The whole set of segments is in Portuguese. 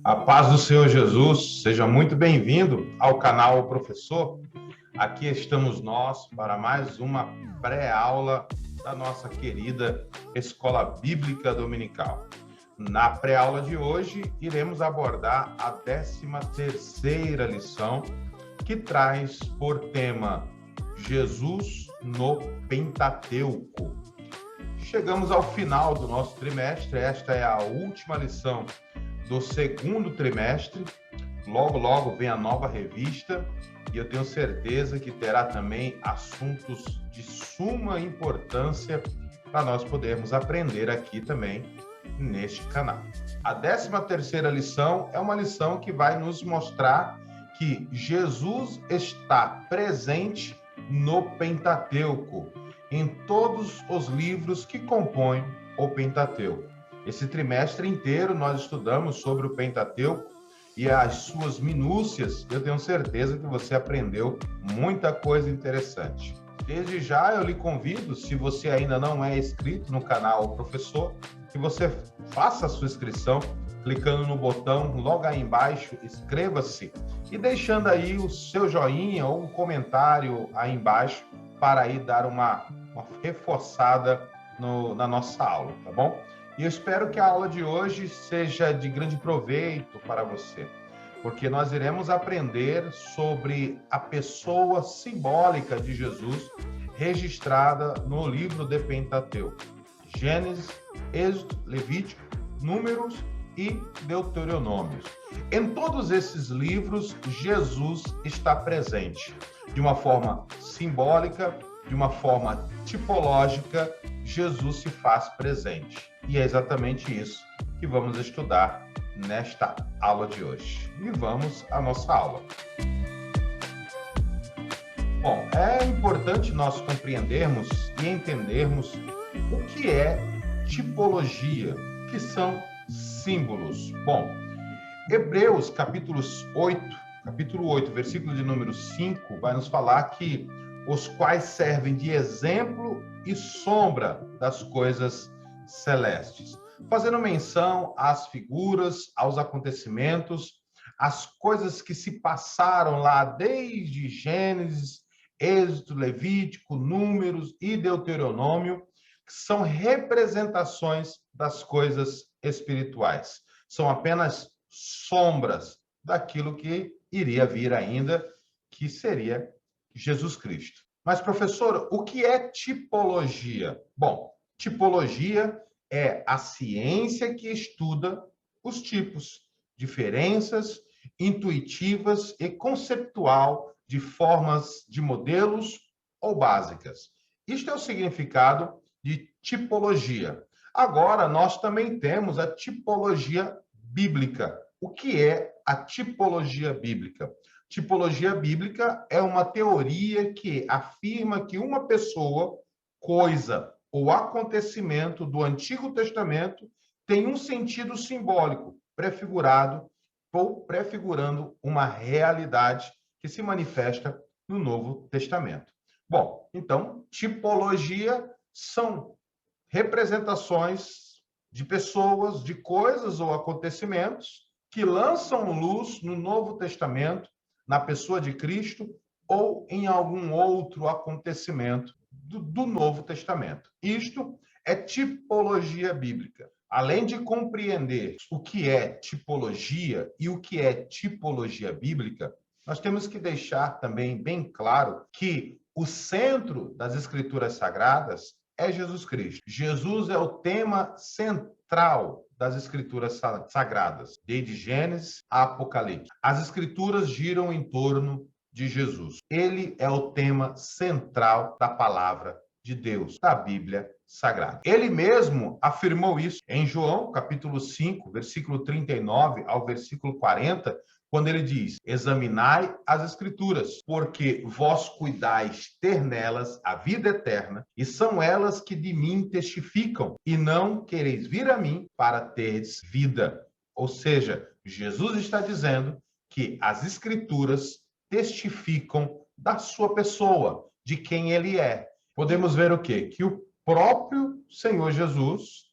A paz do Senhor Jesus, seja muito bem-vindo ao canal Professor. Aqui estamos nós para mais uma pré-aula da nossa querida Escola Bíblica Dominical. Na pré-aula de hoje, iremos abordar a 13ª lição, que traz por tema Jesus no Pentateuco. Chegamos ao final do nosso trimestre, esta é a última lição do segundo trimestre. Logo vem a nova revista e eu tenho certeza que terá também assuntos de suma importância para nós podermos aprender aqui também neste canal. A 13ª lição é uma lição que vai nos mostrar que Jesus está presente no Pentateuco, em todos os livros que compõem o Pentateuco. Esse trimestre inteiro nós estudamos sobre o Pentateuco e as suas minúcias. Eu tenho certeza que você aprendeu muita coisa interessante. Desde já eu lhe convido, se você ainda não é inscrito no canal Professor, que você faça a sua inscrição, clicando no botão logo aí embaixo, inscreva-se e deixando aí o seu joinha ou um comentário aí embaixo para aí dar uma reforçada na nossa aula, tá bom? E eu espero que a aula de hoje seja de grande proveito para você, porque nós iremos aprender sobre a pessoa simbólica de Jesus registrada no livro de Pentateuco: Gênesis, Êxodo, Levítico, Números e Deuteronômio. Em todos esses livros, Jesus está presente de uma forma simbólica, de uma forma tipológica. Jesus se faz presente. E é exatamente isso que vamos estudar nesta aula de hoje. E vamos à nossa aula. Bom, é importante nós compreendermos e entendermos o que é tipologia, que são símbolos. Bom, Hebreus capítulo 8, versículo de número 5, vai nos falar que os quais servem de exemplo e sombra das coisas celestes, fazendo menção às figuras, aos acontecimentos, às coisas que se passaram lá desde Gênesis, Êxodo, Levítico, Números e Deuteronômio, que são representações das coisas espirituais. São apenas sombras daquilo que iria vir ainda, que seria Jesus Cristo. Mas, professor, o que é tipologia? Bom, tipologia é a ciência que estuda os tipos, diferenças intuitivas e conceptual de formas de modelos ou básicas. Isto é o significado de tipologia. Agora, nós também temos a tipologia bíblica. O que é a tipologia bíblica? Tipologia bíblica é uma teoria que afirma que uma pessoa, coisa ou acontecimento do Antigo Testamento tem um sentido simbólico, prefigurado ou prefigurando uma realidade que se manifesta no Novo Testamento. Bom, então, tipologia são representações de pessoas, de coisas ou acontecimentos que lançam luz no Novo Testamento, na pessoa de Cristo ou em algum outro acontecimento do Novo Testamento. Isto é tipologia bíblica. Além de compreender o que é tipologia e o que é tipologia bíblica, nós temos que deixar também bem claro que o centro das Escrituras Sagradas é Jesus Cristo. Jesus é o tema central das Escrituras Sagradas, desde Gênesis a Apocalipse. As Escrituras giram em torno de Jesus. Ele é o tema central da palavra de Deus, da Bíblia Sagrada. Ele mesmo afirmou isso em João, capítulo 5, versículo 39 ao versículo 40, quando ele diz: examinai as Escrituras, porque vós cuidais ter nelas a vida eterna, e são elas que de mim testificam, e não quereis vir a mim para teres vida. Ou seja, Jesus está dizendo que as Escrituras testificam da sua pessoa, de quem ele é. Podemos ver o quê? Que o próprio Senhor Jesus,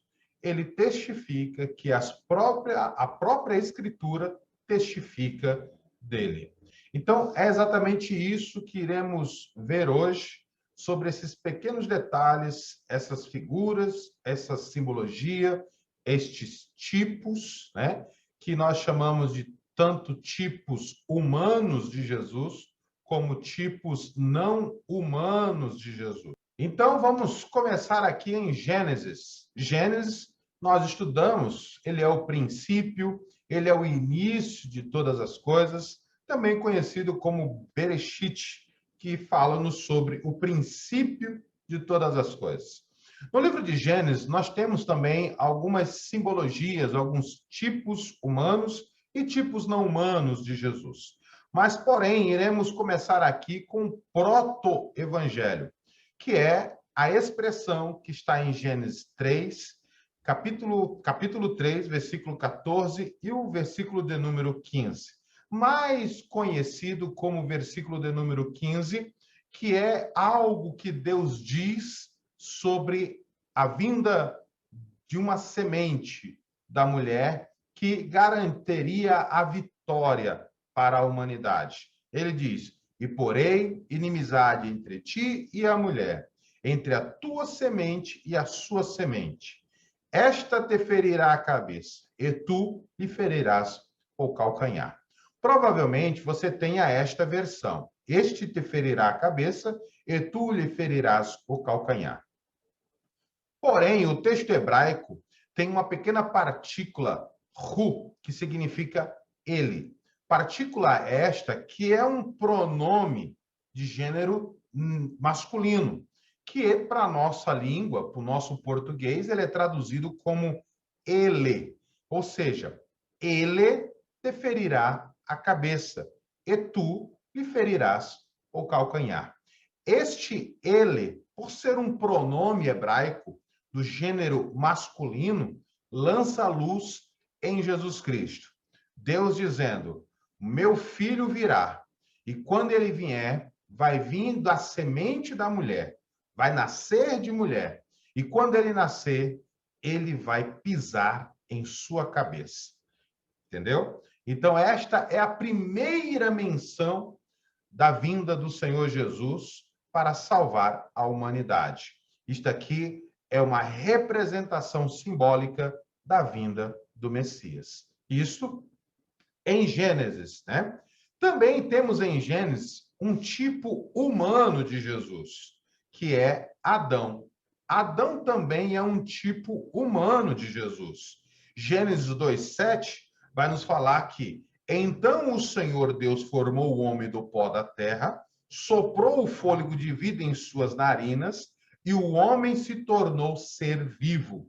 ele testifica que a própria Escritura testifica dele. Então, é exatamente isso que iremos ver hoje, sobre esses pequenos detalhes, essas figuras, essa simbologia, estes tipos, né, que nós chamamos de tanto tipos humanos de Jesus, como tipos não humanos de Jesus. Então, vamos começar aqui em Gênesis. Gênesis, nós estudamos, ele é o princípio, ele é o início de todas as coisas, também conhecido como Bereshit, que fala-nos sobre o princípio de todas as coisas. No livro de Gênesis, nós temos também algumas simbologias, alguns tipos humanos e tipos não humanos de Jesus. Mas, porém, iremos começar aqui com o proto-evangelho, que é a expressão que está em Gênesis 3, capítulo 3, versículo 14 e o versículo de número 15. Mais conhecido como versículo de número 15, que é algo que Deus diz sobre a vinda de uma semente da mulher que garantiria a vitória para a humanidade. Ele diz: e porém inimizade entre ti e a mulher, entre a tua semente e a sua semente. Esta te ferirá a cabeça, e tu lhe ferirás o calcanhar. Provavelmente você tenha esta versão: este te ferirá a cabeça, e tu lhe ferirás o calcanhar. Porém, o texto hebraico tem uma pequena partícula, hu, que significa ele. Partícula esta que é um pronome de gênero masculino, que para a nossa língua, para o nosso português, ele é traduzido como ele. Ou seja, ele te ferirá a cabeça, e tu lhe ferirás o calcanhar. Este ele, por ser um pronome hebraico do gênero masculino, lança a luz em Jesus Cristo. Deus dizendo: meu filho virá, e quando ele vier, vai vir da semente da mulher, vai nascer de mulher, e quando ele nascer, ele vai pisar em sua cabeça. Entendeu? Então, esta é a primeira menção da vinda do Senhor Jesus para salvar a humanidade. Isto aqui é uma representação simbólica da vinda do Messias. Isso em Gênesis, né? Também temos em Gênesis um tipo humano de Jesus, que é Adão. Adão também é um tipo humano de Jesus. Gênesis 2:7 vai nos falar que então o Senhor Deus formou o homem do pó da terra, soprou o fôlego de vida em suas narinas, e o homem se tornou ser vivo.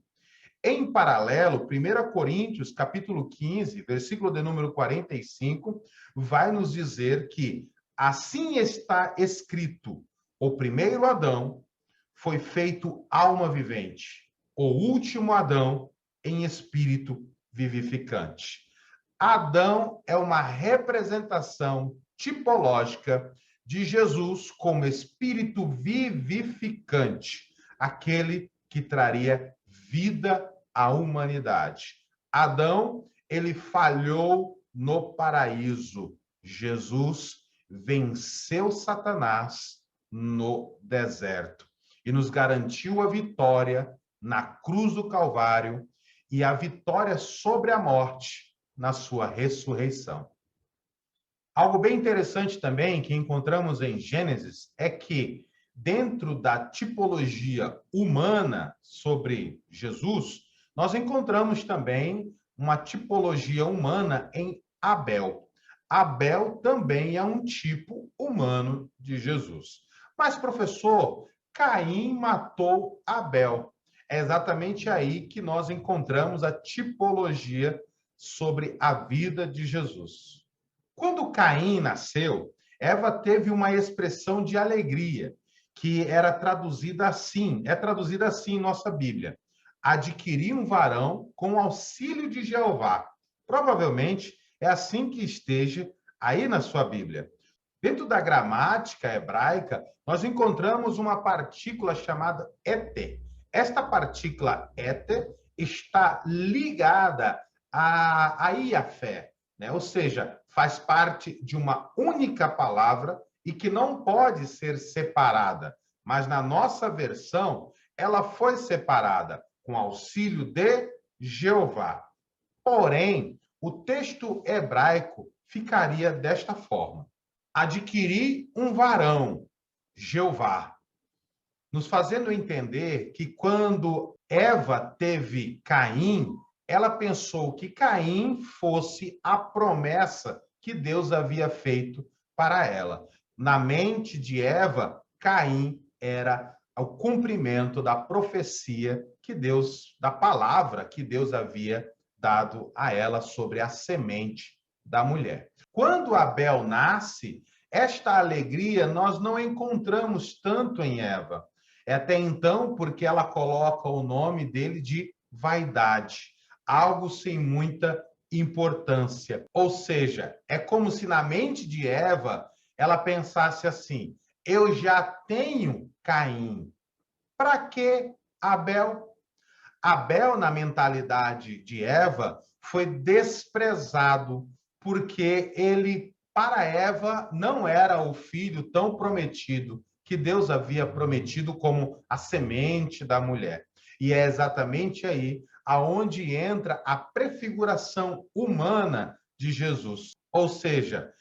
Em paralelo, 1 Coríntios, capítulo 15, versículo de número 45, vai nos dizer que assim está escrito: o primeiro Adão foi feito alma vivente, o último Adão em espírito vivificante. Adão é uma representação tipológica de Jesus como espírito vivificante, aquele que traria vida à humanidade. Adão, ele falhou no paraíso. Jesus venceu Satanás no deserto e nos garantiu a vitória na cruz do Calvário e a vitória sobre a morte na sua ressurreição. Algo bem interessante também que encontramos em Gênesis é que, dentro da tipologia humana sobre Jesus, nós encontramos também uma tipologia humana em Abel. Abel também é um tipo humano de Jesus. Mas, professor, Caim matou Abel. É exatamente aí que nós encontramos a tipologia sobre a vida de Jesus. Quando Caim nasceu, Eva teve uma expressão de alegria, que era traduzida assim, é traduzida assim em nossa Bíblia: adquirir um varão com o auxílio de Jeová. Provavelmente é assim que esteja aí na sua Bíblia. Dentro da gramática hebraica, nós encontramos uma partícula chamada éter. Esta partícula éter, está ligada a fé, né? Ou seja, faz parte de uma única palavra e que não pode ser separada. Mas na nossa versão, ela foi separada com auxílio de Jeová. Porém, o texto hebraico ficaria desta forma: adquirir um varão, Jeová, nos fazendo entender que quando Eva teve Caim, ela pensou que Caim fosse a promessa que Deus havia feito para ela. Na mente de Eva, Caim era o cumprimento da profecia que Deus, da palavra que Deus havia dado a ela sobre a semente da mulher. Quando Abel nasce, esta alegria nós não encontramos tanto em Eva. É até então porque ela coloca o nome dele de vaidade, algo sem muita importância. Ou seja, é como se na mente de Eva ela pensasse assim: eu já tenho Caim, para que Abel? Abel, na mentalidade de Eva, foi desprezado, porque ele, para Eva, não era o filho tão prometido que Deus havia prometido como a semente da mulher. E é exatamente aí aonde entra a prefiguração humana de Jesus. Ou seja,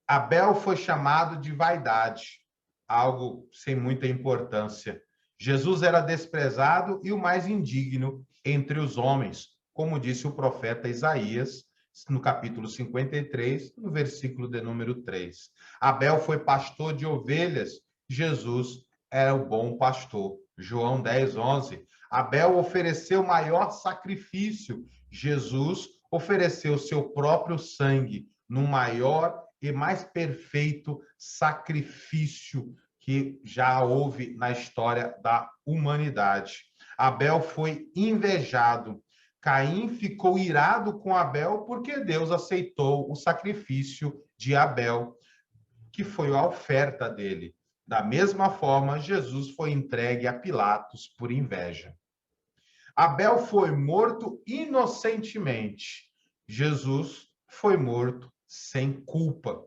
Abel foi chamado de vaidade, algo sem muita importância. Jesus era desprezado e o mais indigno entre os homens, como disse o profeta Isaías, no capítulo 53, no versículo de número 3. Abel foi pastor de ovelhas, Jesus era o bom pastor. João 10, 11. Abel ofereceu o maior sacrifício, Jesus ofereceu seu próprio sangue no maior e mais perfeito sacrifício que já houve na história da humanidade. Abel foi invejado. Caim ficou irado com Abel porque Deus aceitou o sacrifício de Abel, que foi a oferta dele. Da mesma forma, Jesus foi entregue a Pilatos por inveja. Abel foi morto inocentemente. Jesus foi morto sem culpa.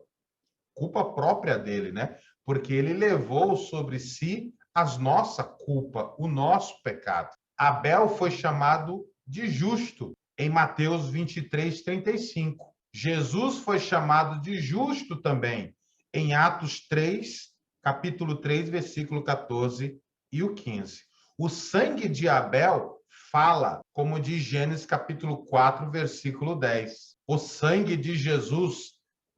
Culpa própria dele, né? Porque ele levou sobre si a nossa culpa, o nosso pecado. Abel foi chamado de justo em Mateus 23, 35. Jesus foi chamado de justo também em Atos 3, capítulo 3, versículo 14 e o 15. O sangue de Abel fala, como diz Gênesis capítulo 4, versículo 10. O sangue de Jesus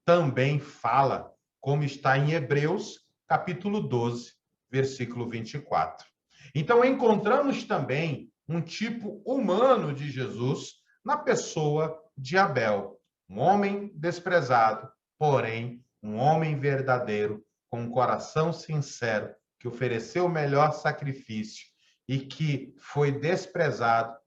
também fala, como está em Hebreus capítulo 12, versículo 24. Então, encontramos também um tipo humano de Jesus na pessoa de Abel, um homem desprezado, porém um homem verdadeiro, com um coração sincero, que ofereceu o melhor sacrifício e que foi desprezado,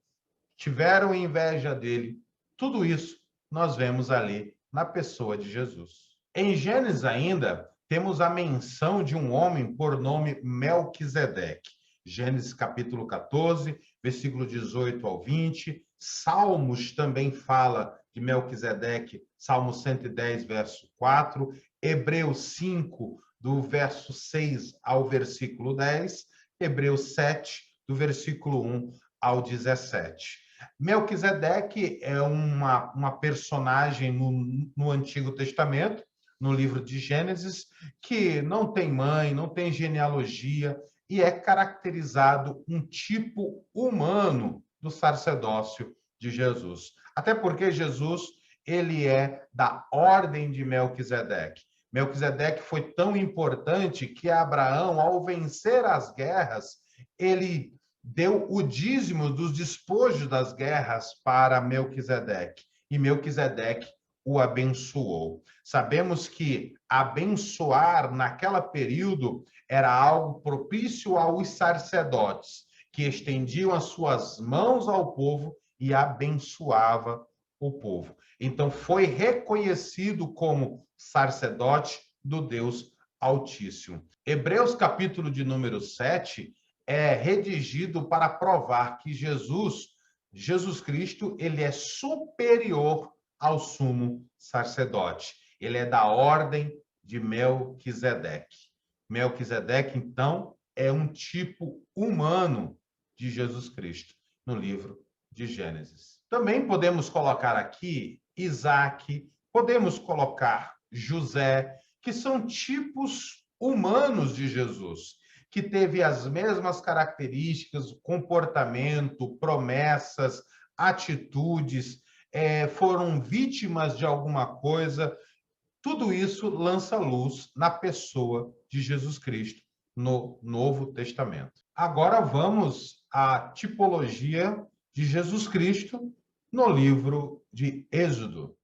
tiveram inveja dele. Tudo isso nós vemos ali na pessoa de Jesus. Em Gênesis ainda, temos a menção de um homem por nome Melquisedeque. Gênesis capítulo 14, versículo 18 ao 20. Salmos também fala de Melquisedeque, Salmo 110, verso 4. Hebreus 5, do verso 6 ao versículo 10. Hebreus 7, do versículo 1 ao 17. Melquisedeque é uma personagem no Antigo Testamento, no livro de Gênesis, que não tem mãe, não tem genealogia, e é caracterizado um tipo humano do sacerdócio de Jesus. Até porque Jesus, ele é da ordem de Melquisedeque. Melquisedeque foi tão importante que Abraão, ao vencer as guerras, ele deu o dízimo dos despojos das guerras para Melquisedeque, e Melquisedeque o abençoou. Sabemos que abençoar naquele período era algo propício aos sacerdotes, que estendiam as suas mãos ao povo e abençoava o povo. Então foi reconhecido como sacerdote do Deus Altíssimo. Hebreus capítulo de número 7 é redigido para provar que Jesus Jesus Cristo, ele é superior ao sumo sacerdote. Ele é da ordem de Melquisedeque. Melquisedeque, então, é um tipo humano de Jesus Cristo, no livro de Gênesis. Também podemos colocar aqui Isaac, podemos colocar José, que são tipos humanos de Jesus, que teve as mesmas características, comportamento, promessas, atitudes, foram vítimas de alguma coisa. Tudo isso lança luz na pessoa de Jesus Cristo no Novo Testamento. Agora vamos à tipologia de Jesus Cristo no livro de Êxodo.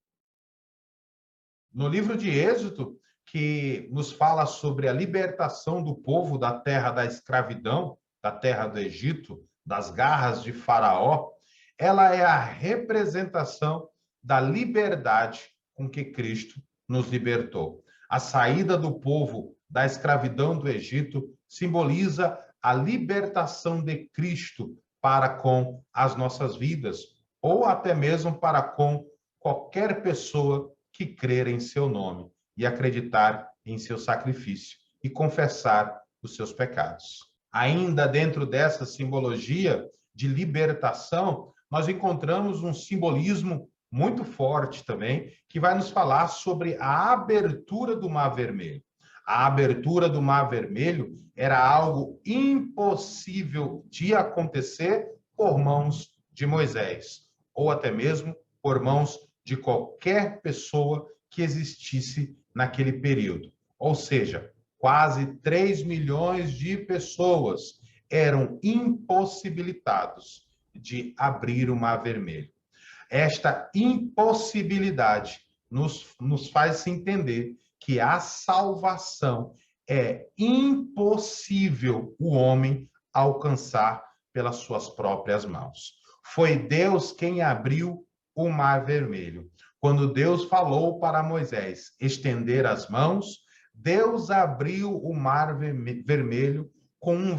No livro de Êxodo, que nos fala sobre a libertação do povo da terra da escravidão, da terra do Egito, das garras de Faraó, ela é a representação da liberdade com que Cristo nos libertou. A saída do povo da escravidão do Egito simboliza a libertação de Cristo para com as nossas vidas, ou até mesmo para com qualquer pessoa que crer em seu nome e acreditar em seu sacrifício e confessar os seus pecados. Ainda dentro dessa simbologia de libertação, nós encontramos um simbolismo muito forte também, que vai nos falar sobre a abertura do Mar Vermelho. A abertura do Mar Vermelho era algo impossível de acontecer por mãos de Moisés, ou até mesmo por mãos de qualquer pessoa que existisse naquele período. Ou seja, quase 3 milhões de pessoas eram impossibilitados de abrir o Mar Vermelho. Esta impossibilidade nos faz entender que a salvação é impossível o homem alcançar pelas suas próprias mãos. Foi Deus quem abriu o Mar Vermelho. Quando Deus falou para Moisés estender as mãos, Deus abriu o Mar Vermelho com um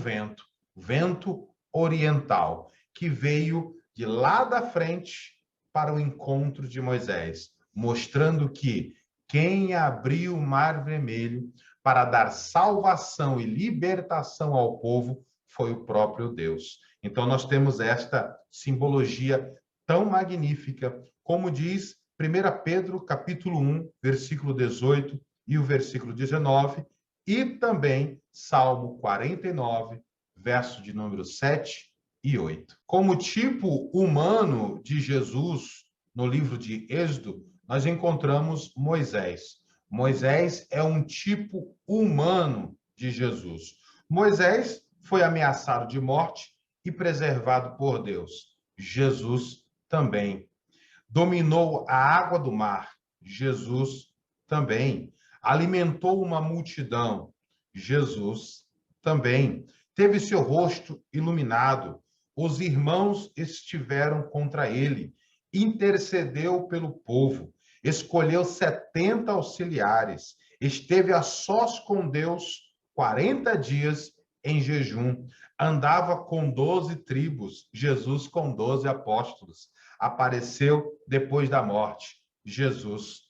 vento oriental, que veio de lá da frente para o encontro de Moisés, mostrando que quem abriu o Mar Vermelho para dar salvação e libertação ao povo foi o próprio Deus. Então nós temos esta simbologia tão magnífica, como diz 1 Pedro, capítulo 1, versículo 18 e o versículo 19, e também Salmo 49, verso de número 7 e 8. Como tipo humano de Jesus, no livro de Êxodo, nós encontramos Moisés. Moisés é um tipo humano de Jesus. Moisés foi ameaçado de morte e preservado por Deus. Jesus também. Dominou a água do mar. Jesus também. Alimentou uma multidão. Jesus também. Teve seu rosto iluminado. Os irmãos estiveram contra ele. Intercedeu pelo povo. Escolheu 70 auxiliares. Esteve a sós com Deus 40 dias em jejum. Andava com 12 tribos. Jesus com 12 apóstolos. Apareceu depois da morte. Jesus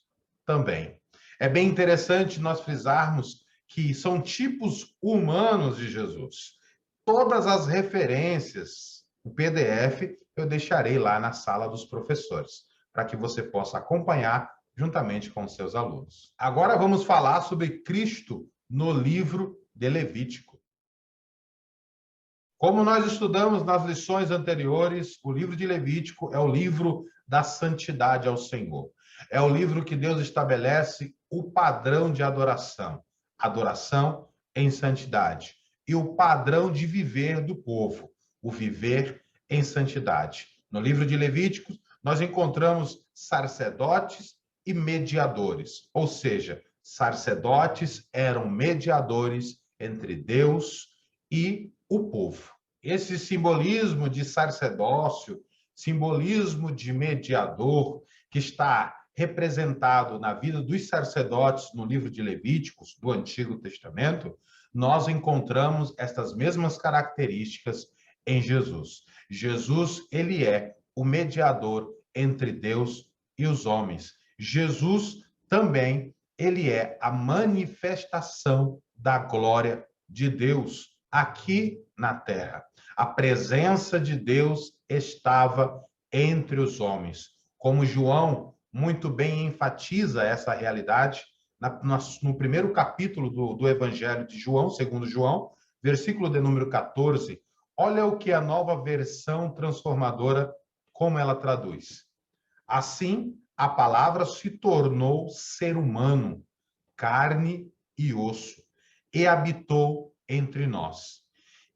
também. É bem interessante nós frisarmos que são tipos humanos de Jesus. Todas as referências, o PDF, eu deixarei lá na sala dos professores, para que você possa acompanhar juntamente com seus alunos. Agora vamos falar sobre Cristo no livro de Levítico. Como nós estudamos nas lições anteriores, o livro de Levítico é o livro da santidade ao Senhor. É o livro que Deus estabelece o padrão de adoração, adoração em santidade, e o padrão de viver do povo, o viver em santidade. No livro de Levítico, nós encontramos sacerdotes e mediadores, ou seja, sacerdotes eram mediadores entre Deus e o povo. Esse simbolismo de sacerdócio, simbolismo de mediador, que está representado na vida dos sacerdotes no livro de Levíticos, do Antigo Testamento, nós encontramos estas mesmas características em Jesus. Jesus, ele é o mediador entre Deus e os homens. Jesus também, ele é a manifestação da glória de Deus aqui na terra. A presença de Deus estava entre os homens. Como João muito bem enfatiza essa realidade, no primeiro capítulo do Evangelho de João, segundo João, versículo de número 14, olha o que a nova versão transformadora, como ela traduz. Assim, a palavra se tornou ser humano, carne e osso, e habitou entre nós.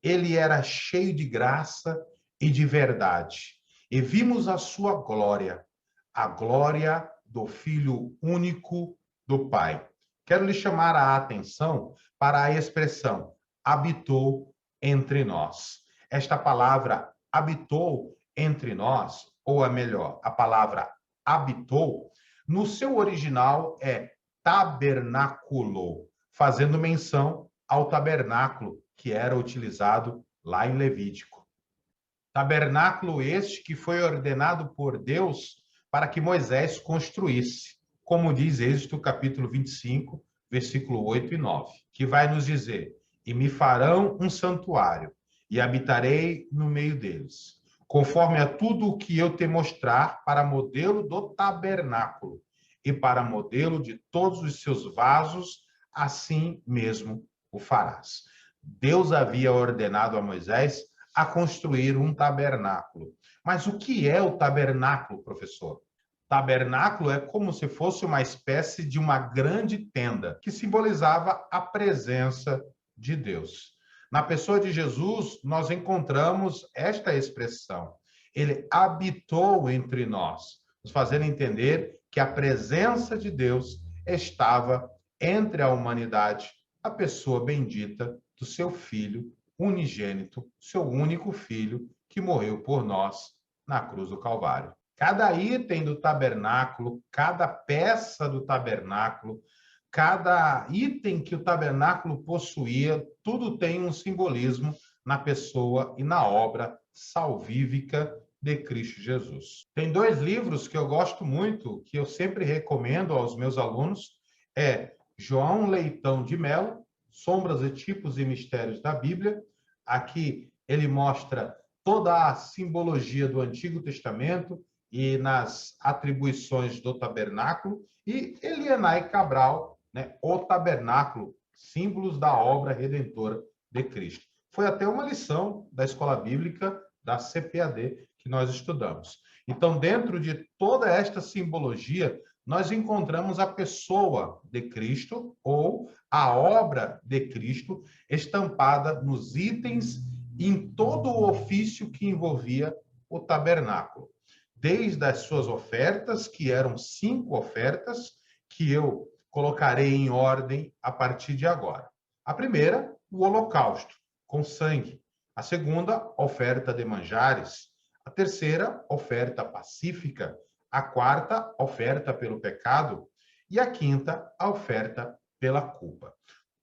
Ele era cheio de graça e de verdade, e vimos a sua glória, a glória do Filho único do Pai. Quero lhe chamar a atenção para a expressão habitou entre nós. Esta palavra habitou entre nós, ou é melhor, a palavra habitou, no seu original é tabernaculou, fazendo menção ao tabernáculo que era utilizado lá em Levítico. Tabernáculo este que foi ordenado por Deus para que Moisés construísse, como diz Êxodo capítulo 25, versículo 8 e 9, que vai nos dizer: e me farão um santuário, e habitarei no meio deles, conforme a tudo o que eu te mostrar, para modelo do tabernáculo, e para modelo de todos os seus vasos, assim mesmo o farás. Deus havia ordenado a Moisés a construir um tabernáculo. Mas o que é o tabernáculo, professor? Tabernáculo é como se fosse uma espécie de uma grande tenda que simbolizava a presença de Deus. Na pessoa de Jesus, nós encontramos esta expressão. Ele habitou entre nós, nos fazendo entender que a presença de Deus estava entre a humanidade, a pessoa bendita do seu Filho unigênito, seu único Filho, que morreu por nós na cruz do Calvário. Cada item do tabernáculo, cada peça do tabernáculo, cada item que o tabernáculo possuía, tudo tem um simbolismo na pessoa e na obra salvífica de Cristo Jesus. Tem 2 livros que eu gosto muito, que eu sempre recomendo aos meus alunos, é João Leitão de Mello, Sombras e Tipos e Mistérios da Bíblia. Aqui ele mostra toda a simbologia do Antigo Testamento e nas atribuições do tabernáculo, e Elianai Cabral, né, o tabernáculo, símbolos da obra redentora de Cristo. Foi até uma lição da Escola Bíblica da CPAD que nós estudamos. Então, dentro de toda esta simbologia, nós encontramos a pessoa de Cristo ou a obra de Cristo estampada nos itens em todo o ofício que envolvia o tabernáculo. Desde as suas ofertas, que eram 5 ofertas, que eu colocarei em ordem a partir de agora. A primeira, o holocausto, com sangue. A segunda, oferta de manjares. A terceira, oferta pacífica. A quarta, oferta pelo pecado. E a quinta, a oferta pela culpa.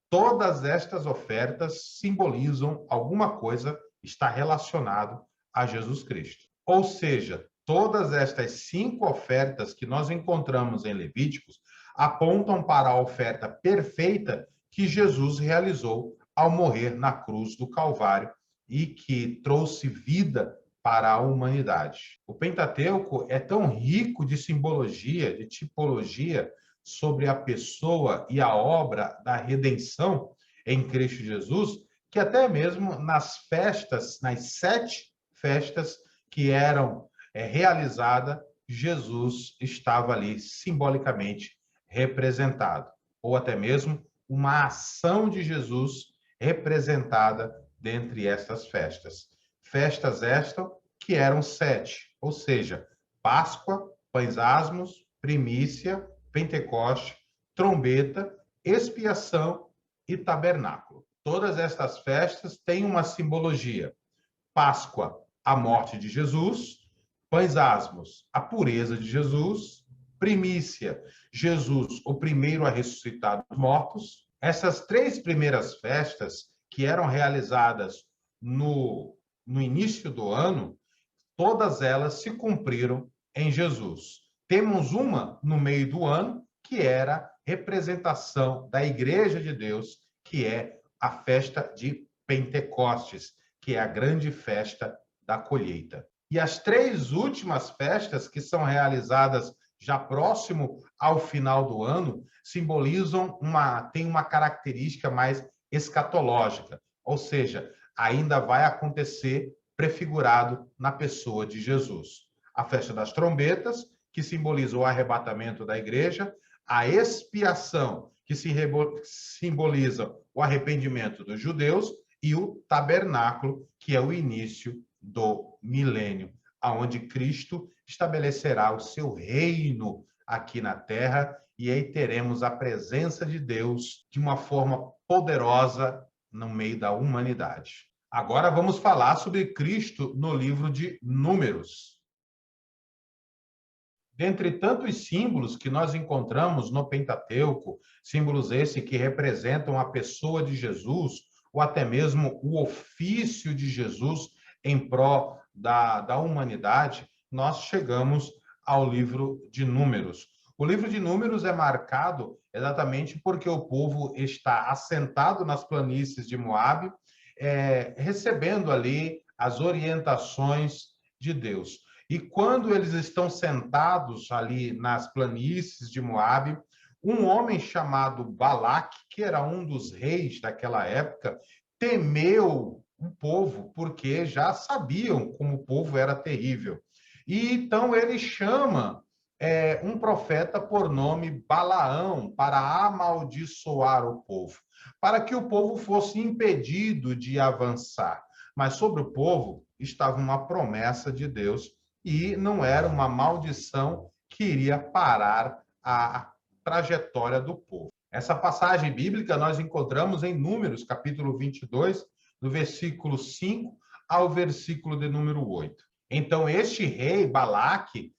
Todas estas ofertas simbolizam alguma coisa que está relacionado a Jesus Cristo. Ou seja, todas estas 5 ofertas que nós encontramos em Levíticos apontam para a oferta perfeita que Jesus realizou ao morrer na cruz do Calvário e que trouxe vida para a humanidade. O Pentateuco é tão rico de simbologia, de tipologia sobre a pessoa e a obra da redenção em Cristo Jesus, que até mesmo nas festas, nas 7 festas que eram realizadas, Jesus estava ali simbolicamente representado, ou até mesmo uma ação de Jesus representada dentre estas festas. Festas estas que eram 7, ou seja, Páscoa, Pães Asmos, Primícia, Pentecoste, Trombeta, Expiação e Tabernáculo. Todas estas festas têm uma simbologia. Páscoa, a morte de Jesus. Pães Asmos, a pureza de Jesus. Primícia, Jesus, o primeiro a ressuscitar dos mortos. Essas 3 primeiras festas, que eram realizadas no início do ano, todas elas se cumpriram em Jesus. Temos uma no meio do ano, que era representação da Igreja de Deus, que é a festa de Pentecostes, que é a grande festa da colheita. E as 3 últimas festas, que são realizadas já próximo ao final do ano, simbolizam tem uma característica mais escatológica, ou seja, ainda vai acontecer prefigurado na pessoa de Jesus. A festa das trombetas, que simboliza o arrebatamento da igreja, a expiação, que simboliza o arrependimento dos judeus, e o tabernáculo, que é o início do milênio, aonde Cristo estabelecerá o seu reino aqui na terra, e aí teremos a presença de Deus de uma forma poderosa no meio da humanidade. Agora vamos falar sobre Cristo no livro de Números. Dentre tantos símbolos que nós encontramos no Pentateuco, símbolos esses que representam a pessoa de Jesus, ou até mesmo o ofício de Jesus em pró da humanidade, nós chegamos ao livro de Números. O livro de Números é marcado exatamente porque o povo está assentado nas planícies de Moabe, recebendo ali as orientações de Deus. E quando eles estão sentados ali nas planícies de Moabe, um homem chamado Balaque, que era um dos reis daquela época, temeu o povo, porque já sabiam como o povo era terrível. E então ele chama um profeta por nome Balaão para amaldiçoar o povo, para que o povo fosse impedido de avançar. Mas sobre o povo estava uma promessa de Deus, e não era uma maldição que iria parar a trajetória do povo. Essa passagem bíblica nós encontramos em Números, capítulo 22, do versículo 5 ao versículo de número 8. Então, este rei, Balaque,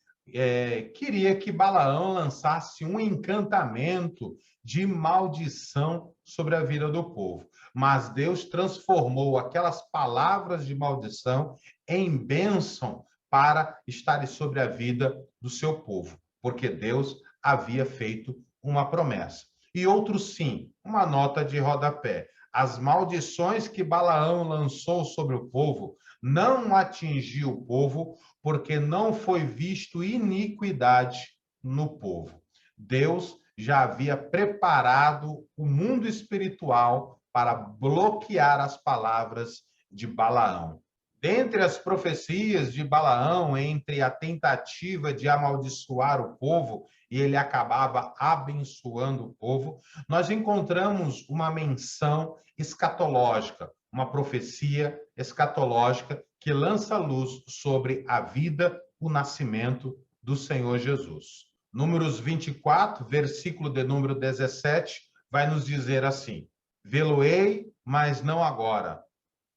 queria que Balaão lançasse um encantamento de maldição sobre a vida do povo. Mas Deus transformou aquelas palavras de maldição em bênção para estar sobre a vida do seu povo, porque Deus havia feito uma promessa. E outro sim, uma nota de rodapé. As maldições que Balaão lançou sobre o povo não atingiu o povo, porque não foi visto iniquidade no povo. Deus já havia preparado o mundo espiritual para bloquear as palavras de Balaão. Dentre as profecias de Balaão, entre a tentativa de amaldiçoar o povo, e ele acabava abençoando o povo, nós encontramos uma menção escatológica, uma profecia escatológica que lança luz sobre a vida, o nascimento do Senhor Jesus. Números 24, versículo de número 17, vai nos dizer assim: vê-lo-ei, mas não agora.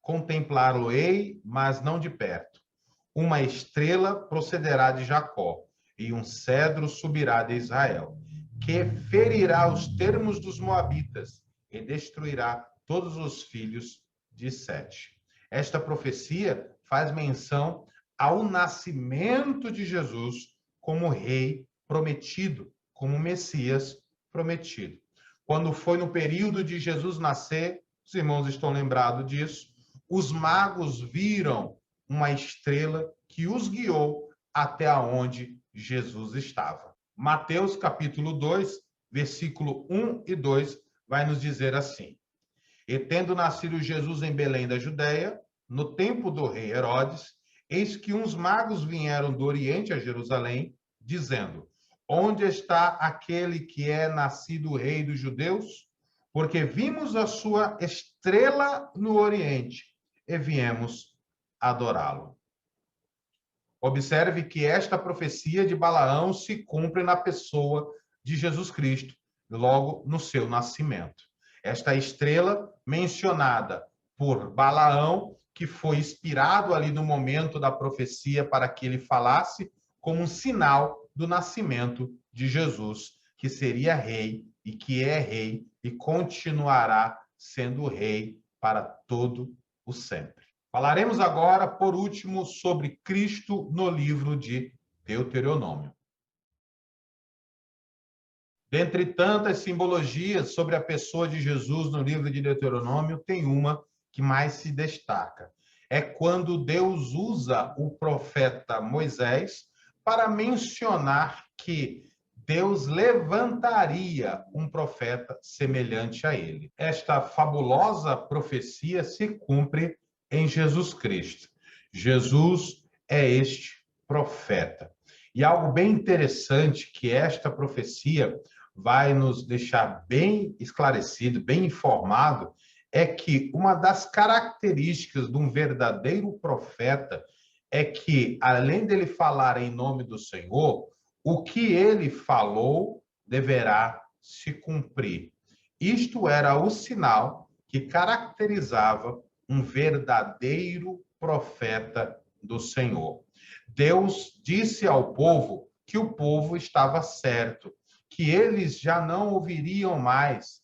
Contemplá-lo-ei, mas não de perto. Uma estrela procederá de Jacó, e um cedro subirá de Israel, que ferirá os termos dos moabitas e destruirá todos os filhos de Sete. Esta profecia faz menção ao nascimento de Jesus como rei prometido, como Messias prometido. Quando foi no período de Jesus nascer, os irmãos estão lembrados disso, os magos viram uma estrela que os guiou até onde Jesus estava. Mateus capítulo 2, versículo 1 e 2, vai nos dizer assim: e tendo nascido Jesus em Belém da Judéia, no tempo do rei Herodes, eis que uns magos vieram do Oriente a Jerusalém, dizendo: onde está aquele que é nascido rei dos judeus? Porque vimos a sua estrela no Oriente e viemos adorá-lo. Observe que esta profecia de Balaão se cumpre na pessoa de Jesus Cristo, logo no seu nascimento. Esta estrela mencionada por Balaão, que foi inspirado ali no momento da profecia para que ele falasse, como um sinal do nascimento de Jesus, que seria rei e que é rei e continuará sendo rei para todo o sempre. Falaremos agora, por último, sobre Cristo no livro de Deuteronômio. Dentre tantas simbologias sobre a pessoa de Jesus no livro de Deuteronômio, tem uma que mais se destaca. É quando Deus usa o profeta Moisés para mencionar que Deus levantaria um profeta semelhante a ele. Esta fabulosa profecia se cumpre em Jesus Cristo. Jesus é este profeta. E algo bem interessante que esta profecia vai nos deixar bem esclarecido, bem informado, é que uma das características de um verdadeiro profeta é que, além dele falar em nome do Senhor, o que ele falou deverá se cumprir. Isto era o sinal que caracterizava um verdadeiro profeta do Senhor. Deus disse ao povo que o povo estava certo, que eles já não ouviriam mais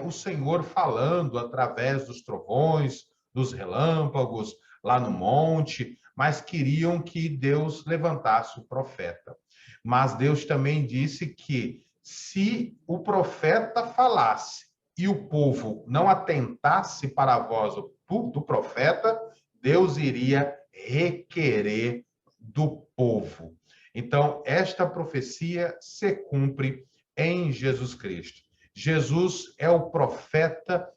o Senhor falando através dos trovões, dos relâmpagos, lá no monte, mas queriam que Deus levantasse o profeta. Mas Deus também disse que se o profeta falasse e o povo não atentasse para a voz do profeta, Deus iria requerer do povo. Então, esta profecia se cumpre em Jesus Cristo. Jesus é o profeta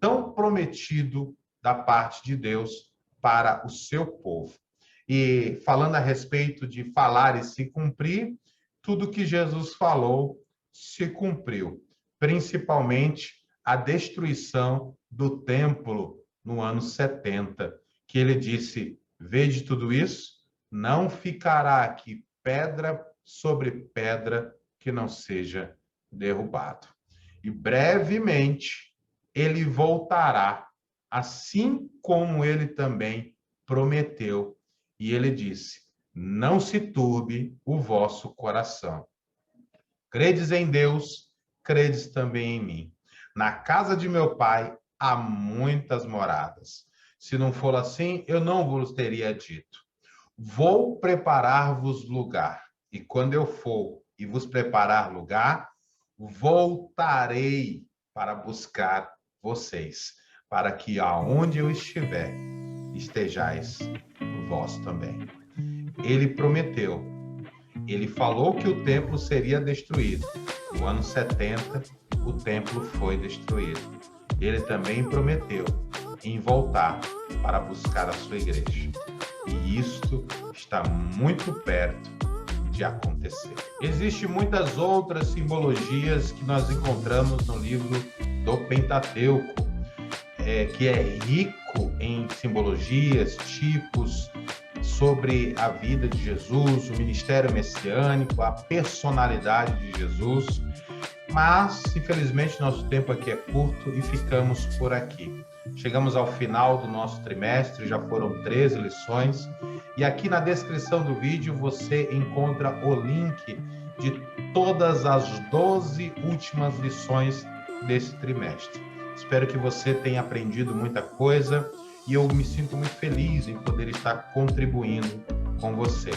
tão prometido da parte de Deus para o seu povo. E falando a respeito de falar e se cumprir, tudo que Jesus falou se cumpriu, principalmente a destruição do templo no ano 70, que ele disse: vede tudo isso? Não ficará aqui pedra sobre pedra que não seja derrubado. E brevemente ele voltará, assim como ele também prometeu. E ele disse: não se turbe o vosso coração. Credes em Deus, credes também em mim. Na casa de meu pai há muitas moradas. Se não for assim, eu não vos teria dito. Vou preparar-vos lugar, e quando eu for e vos preparar lugar, voltarei para buscar vocês, para que aonde eu estiver, estejais vós também. Ele prometeu, ele falou que o templo seria destruído. No ano 70, o templo foi destruído. Ele também prometeu em voltar para buscar a sua igreja. E isto está muito perto de acontecer. Existem muitas outras simbologias que nós encontramos no livro do Pentateuco, que é rico em simbologias, tipos sobre a vida de Jesus, o ministério messiânico, a personalidade de Jesus. Mas, infelizmente, nosso tempo aqui é curto e ficamos por aqui. Chegamos ao final do nosso trimestre, já foram 13 lições. E aqui na descrição do vídeo você encontra o link de todas as 12 últimas lições desse trimestre. Espero que você tenha aprendido muita coisa e eu me sinto muito feliz em poder estar contribuindo com você.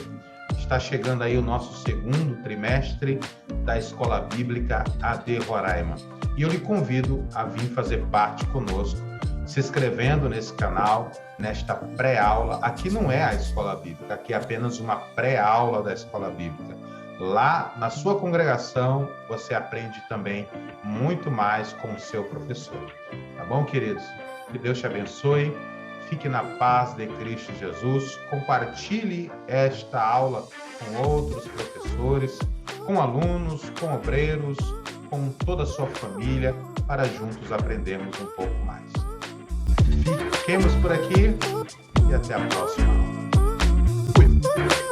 Está chegando aí o nosso segundo trimestre da Escola Bíblica AD Roraima. E eu lhe convido a vir fazer parte conosco, se inscrevendo nesse canal, nesta pré-aula. Aqui não é a Escola Bíblica, aqui é apenas uma pré-aula da Escola Bíblica. Lá, na sua congregação, você aprende também muito mais com o seu professor. Tá bom, queridos? Que Deus te abençoe. Fique na paz de Cristo Jesus. Compartilhe esta aula com outros professores, com alunos, com obreiros, com toda a sua família, para juntos aprendermos um pouco mais. Fiquemos por aqui e até a próxima aula. Fui!